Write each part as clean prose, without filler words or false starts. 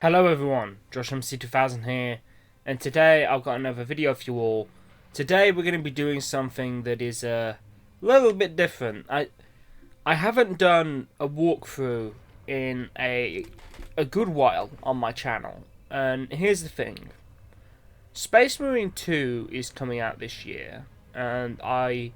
Hello everyone, Josh MC2000 here, and today I've got another video for you all. Today we're going to be doing something that is a little bit different. I haven't done a walkthrough in a good while on my channel, and here's the thing. Space Marine 2 is coming out this year, and I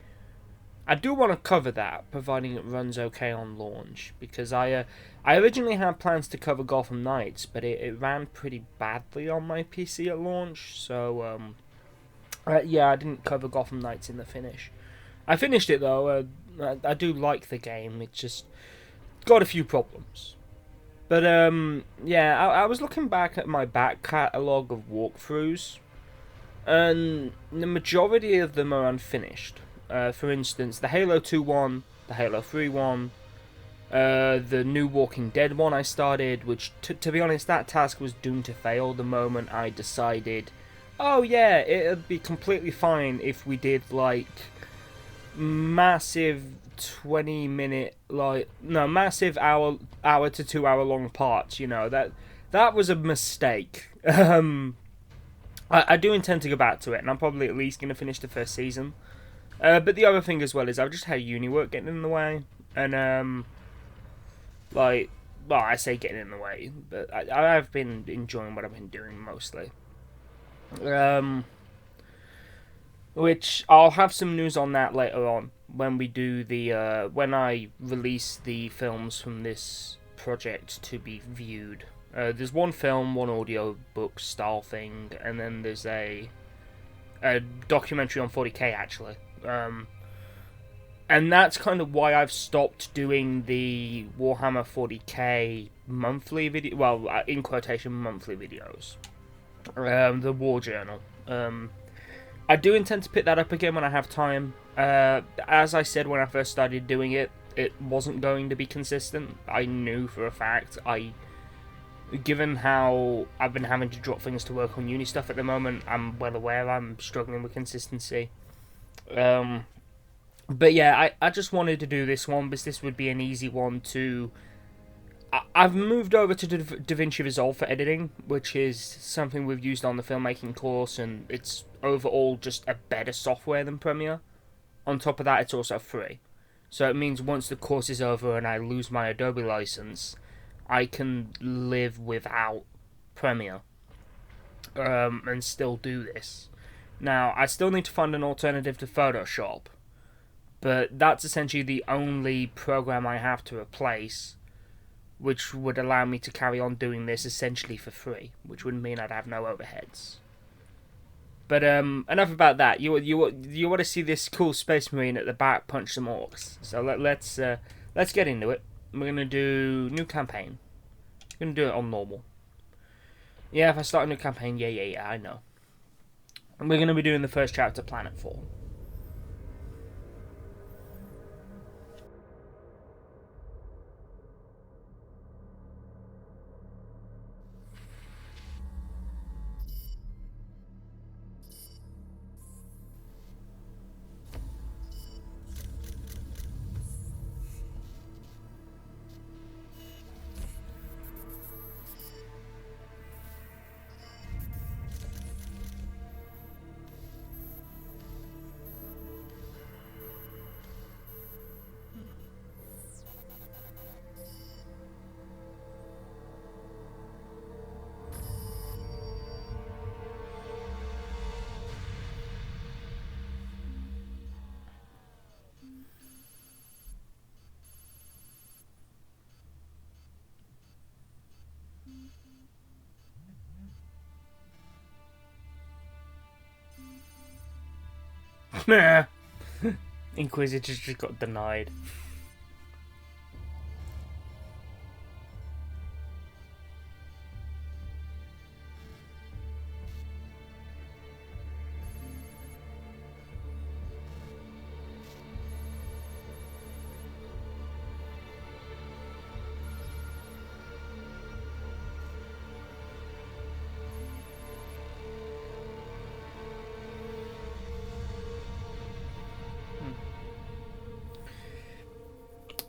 do want to cover that, providing it runs okay on launch, because I originally had plans to cover Gotham Knights, but it ran pretty badly on my PC at launch, so yeah, I didn't cover Gotham Knights in the finish. I finished it though. I do like the game. It just got a few problems. But yeah, I was looking back at my back catalogue of walkthroughs, and the majority of them are unfinished. For instance, the Halo 2 one, the Halo 3 one, the new Walking Dead one I started, which, to be honest, that task was doomed to fail the moment I decided, oh yeah, it'd be completely fine if we did, like, massive 20-minute, like, no, massive hour to 2 hour long parts, that was a mistake. I do intend to go back to it, and I'm probably at least going to finish the first season. But the other thing as well is I've just had uni work getting in the way, and like, well, I say getting in the way, but I've been enjoying what I've been doing mostly. Which I'll have some news on that later on when we do the when I release the films from this project to be viewed. There's one film, one audio book style thing, and then there's a documentary on 40K actually. And that's kind of why I've stopped doing the Warhammer 40K monthly video. Well, in quotation, monthly videos. The War Journal. I do intend to pick that up again when I have time. As I said when I first started doing it, it wasn't going to be consistent. I knew for a fact. Given how I've been having to drop things to work on uni stuff at the moment, I'm well aware I'm struggling with consistency. But yeah, I just wanted to do this one because this would be an easy one to... I've moved over to DaVinci Resolve for editing, which is something we've used on the filmmaking course, and it's overall just a better software than Premiere. On top of that, it's also free. So it means once the course is over and I lose my Adobe license, I can live without Premiere and still do this. Now, I still need to find an alternative to Photoshop, but that's essentially the only program I have to replace, which would allow me to carry on doing this essentially for free, which would mean I'd have no overheads. But enough about that. You want to see this cool Space Marine at the back punch some orcs? So let's get into it. We're gonna do new campaign. We're gonna do it on normal. Yeah, if I start a new campaign, yeah, I know. And we're gonna be doing the first chapter, Planetfall. Inquisitor just got denied.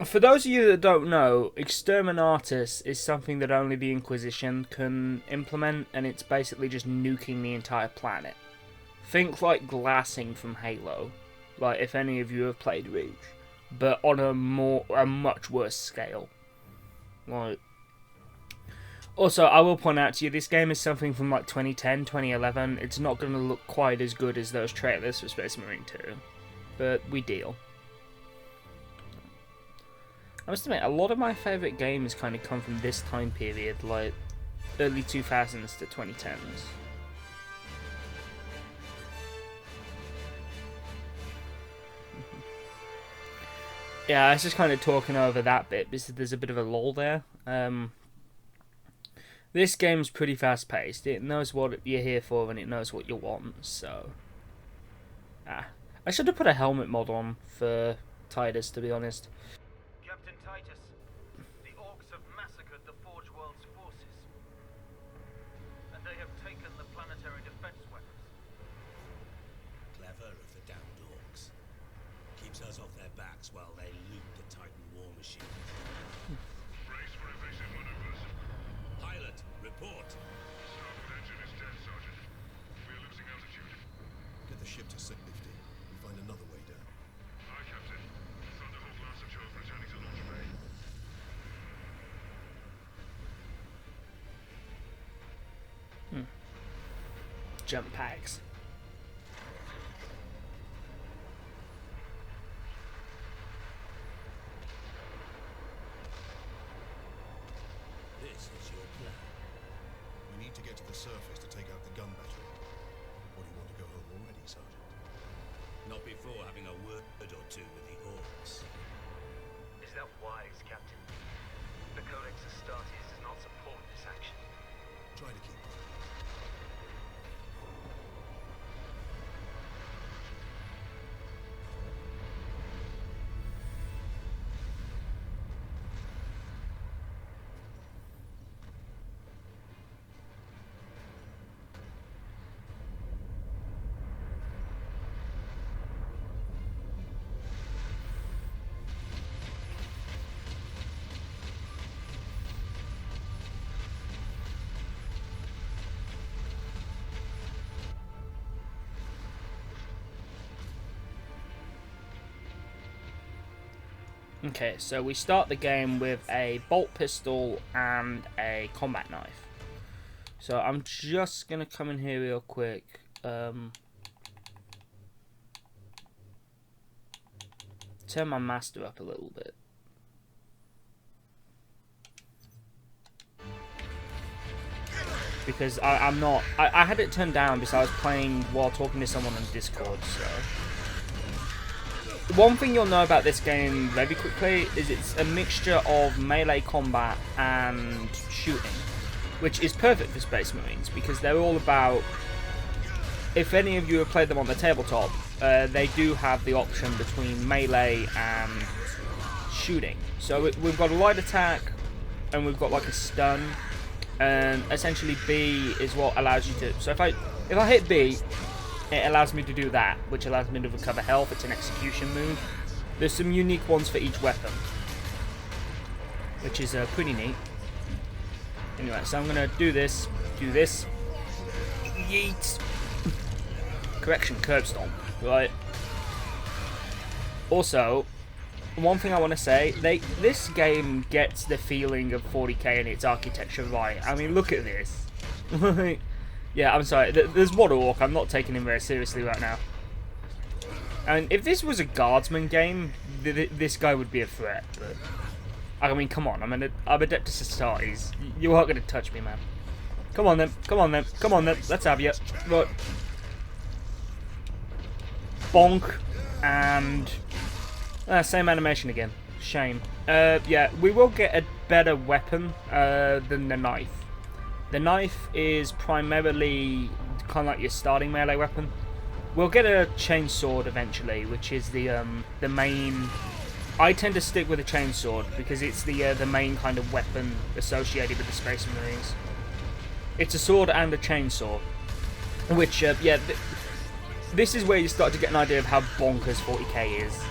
For those of you that don't know, Exterminatus is something that only the Inquisition can implement, and it's basically just nuking the entire planet. Think like glassing from Halo, like if any of you have played Reach, but on a much worse scale. Like, also, I will point out to you, this game is something from like 2010, 2011. It's not going to look quite as good as those trailers for Space Marine 2, but we deal. I must admit, a lot of my favourite games kind of come from this time period, like early 2000s to 2010s. Yeah, I was just kind of talking over that bit because there's a bit of a lull there. This game's pretty fast paced. It knows what you're here for and it knows what you want, so... I should have put a helmet mod on for Titus, to be honest. Captain Titus, the Orks have massacred the Forge World's forces, and they have taken the planetary defense weapons. Clever of the damned Orks. Keeps us off their backs while they loot the Titan war machine. Brace for evasive maneuvers. Pilot, report. Starboard engine is dead, Sergeant. We're losing altitude. Get the ship to set lifting. We find another way down. Aye, Captain. Thunderhawk Lancer Jove returning to launch bay. Jump packs. This is your plan. We need to get to the surface to take out the gun battery. Or do you want to go home already, Sergeant? Not before having a word or two with the Orks. Is that wise, Captain? The Codex Astartes does not support this action. Try to keep up. Okay, so we start the game with a bolt pistol and a combat knife. So I'm just going to come in here real quick. Turn my master up a little bit. Because I'm not... I had it turned down because I was playing while talking to someone on Discord, so... One thing you'll know about this game very quickly is it's a mixture of melee combat and shooting, which is perfect for Space Marines because they're all about... If any of you have played them on the tabletop, they do have the option between melee and shooting. So we've got a light attack and we've got like a stun, and essentially B is what allows you to... So if I hit B, it allows me to do that, which allows me to recover health. It's an execution move. There's some unique ones for each weapon, which is pretty neat. Anyway, so I'm going to do this, yeet. Correction, curb stomp, right. Also, one thing I want to say, this game gets the feeling of 40k and its architecture right. I mean, look at this. Yeah, I'm sorry, there's one orc, I'm not taking him very seriously right now. And if this was a guardsman game, this guy would be a threat, but... I mean, come on, I'm Adeptus Astartes. You aren't going to touch me, man. Come on then, let's have you. Right. Bonk, and... same animation again. Shame. Yeah, we will get a better weapon than the knife. The knife is primarily kind of like your starting melee weapon. We'll get a chainsword eventually, which is the main... I tend to stick with a chainsword because it's the main kind of weapon associated with the Space Marines. It's a sword and a chainsaw, which, yeah, this is where you start to get an idea of how bonkers 40k is.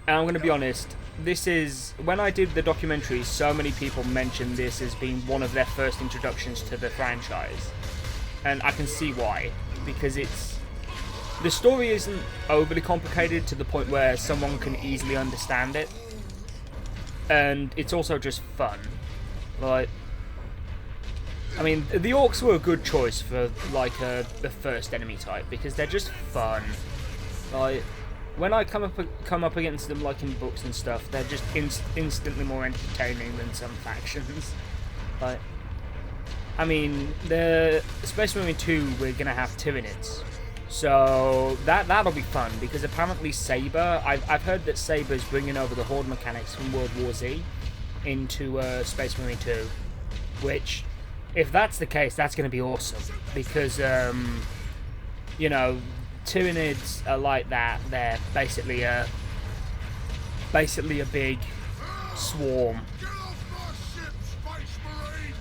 And I'm going to be honest, this is... When I did the documentary, so many people mentioned this as being one of their first introductions to the franchise. And I can see why. Because it's... The story isn't overly complicated to the point where someone can easily understand it. And it's also just fun. Like... I mean, the Orks were a good choice for, like, the first enemy type, because they're just fun. Like, when I come up against them, like, in books and stuff, they're just instantly more entertaining than some factions. Like, I mean, the Space Marine 2, we're gonna have Tyranids. So, that'll be fun, because apparently Saber, I've heard that Saber's bringing over the Horde mechanics from World War Z into Space Marine 2, which... If that's the case, that's going to be awesome, because, you know, Tyranids are like that. They're basically a big swarm. Get off my ship, Space Marine!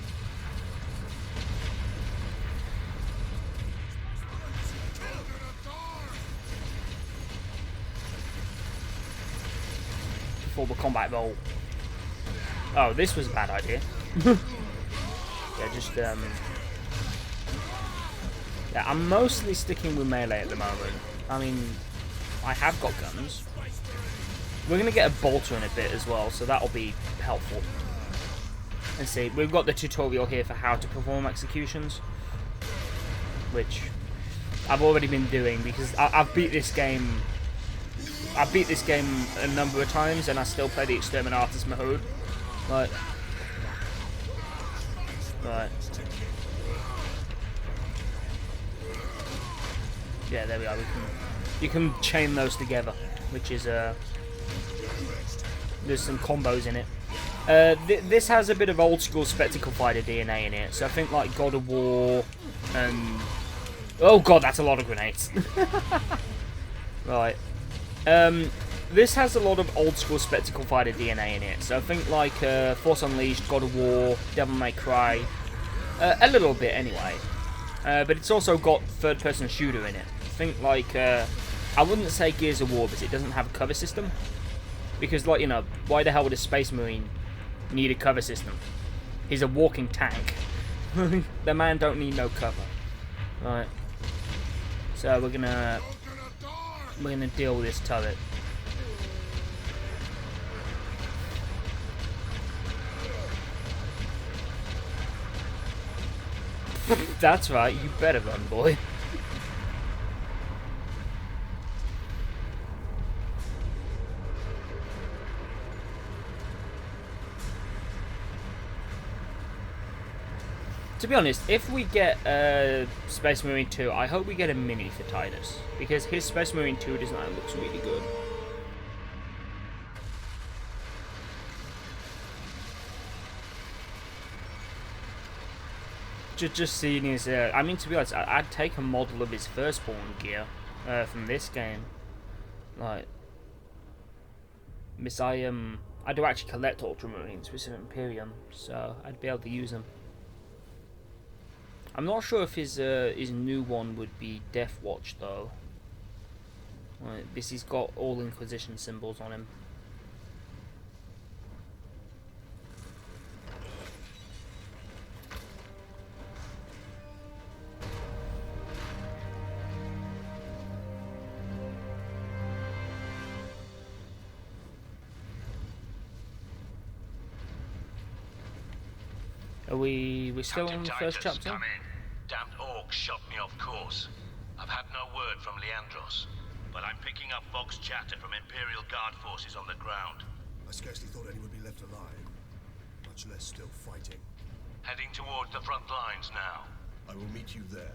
Before the combat roll. Oh, this was a bad idea. Yeah, just, yeah, I'm mostly sticking with melee at the moment. I mean, I have got guns. We're going to get a bolter in a bit as well, so that'll be helpful. And see, we've got the tutorial here for how to perform executions, which I've already been doing, because I've beat this game. I've beat this game a number of times, and I still play the Exterminatus mode. Like... Right. Yeah, there we are. You can chain those together, which is there's some combos in it. This has a bit of old school Spectacle Fighter DNA in it, so I think like God of War and oh god, that's a lot of grenades. Right. This has a lot of old school Spectacle Fighter DNA in it, so I think like Force Unleashed, God of War, Devil May Cry, a little bit anyway. But it's also got third-person shooter in it. I think like I wouldn't say Gears of War because it doesn't have a cover system. Because like, you know, why the hell would a Space Marine need a cover system? He's a walking tank. The man don't need no cover. Right. So we're gonna deal with this turret. That's right, you better run, boy. To be honest, if we get Space Marine 2, I hope we get a mini for Titus, because his Space Marine 2 design looks really good. Just seeing his, I mean, to be honest, I'd take a model of his firstborn gear from this game. Like, miss I do actually collect Ultramarines with Imperium, so I'd be able to use them. I'm not sure if his new one would be Death Watch though. Like, this he's got all Inquisition symbols on him. Are we still on the first chapter? Come in. Damned Orks shot me off course. I've had no word from Leandros, but I'm picking up Vox chatter from Imperial Guard forces on the ground. I scarcely thought anyone would be left alive, much less still fighting. Heading towards the front lines now. I will meet you there.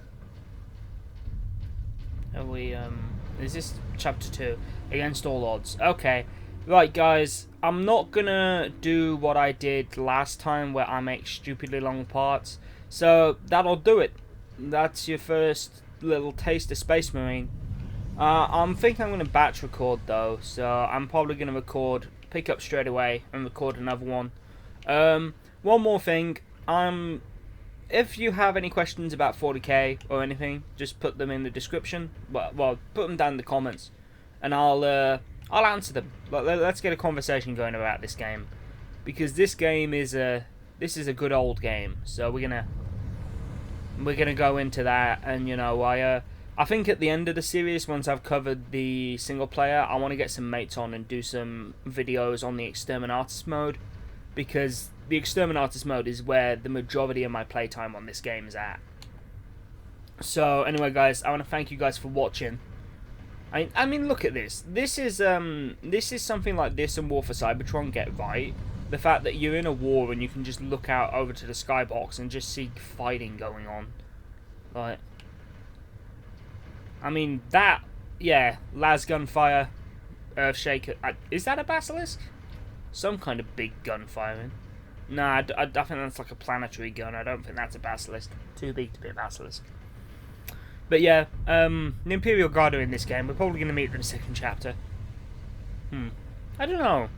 Are we, is this chapter 2? Against all odds. Okay. Right, guys. I'm not gonna do what I did last time where I make stupidly long parts. So, that'll do it. That's your first little taste of Space Marine. I'm thinking I'm gonna batch record though. So, I'm probably gonna pick up straight away and record another one. One more thing. If you have any questions about 40k or anything, just put them in the description. Well, put them down in the comments, and I'll I'll answer them. Let's get a conversation going about this game, because this game is a good old game. So we're gonna go into that, and you know, I think at the end of the series, once I've covered the single player, I want to get some mates on and do some videos on the Exterminatus mode, because the Exterminatus mode is where the majority of my playtime on this game is at. So anyway, guys, I want to thank you guys for watching. I mean, look at this. This is something like this and War for Cybertron get right. The fact that you're in a war and you can just look out over to the skybox and just see fighting going on. Like, I mean, that, yeah, las gunfire, Earthshaker. Is that a basilisk? Some kind of big gun firing. Nah, I think that's like a planetary gun. I don't think that's a basilisk. Too big to be a basilisk. But yeah, the Imperial Guard are in this game. We're probably going to meet them in the second chapter. I don't know.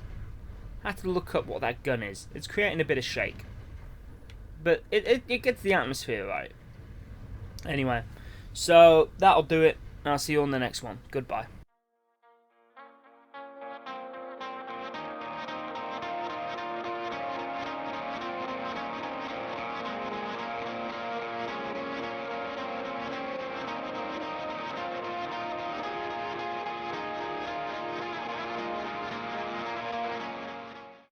I have to look up what that gun is. It's creating a bit of shake. But it gets the atmosphere right. Anyway, so that'll do it. I'll see you on the next one. Goodbye.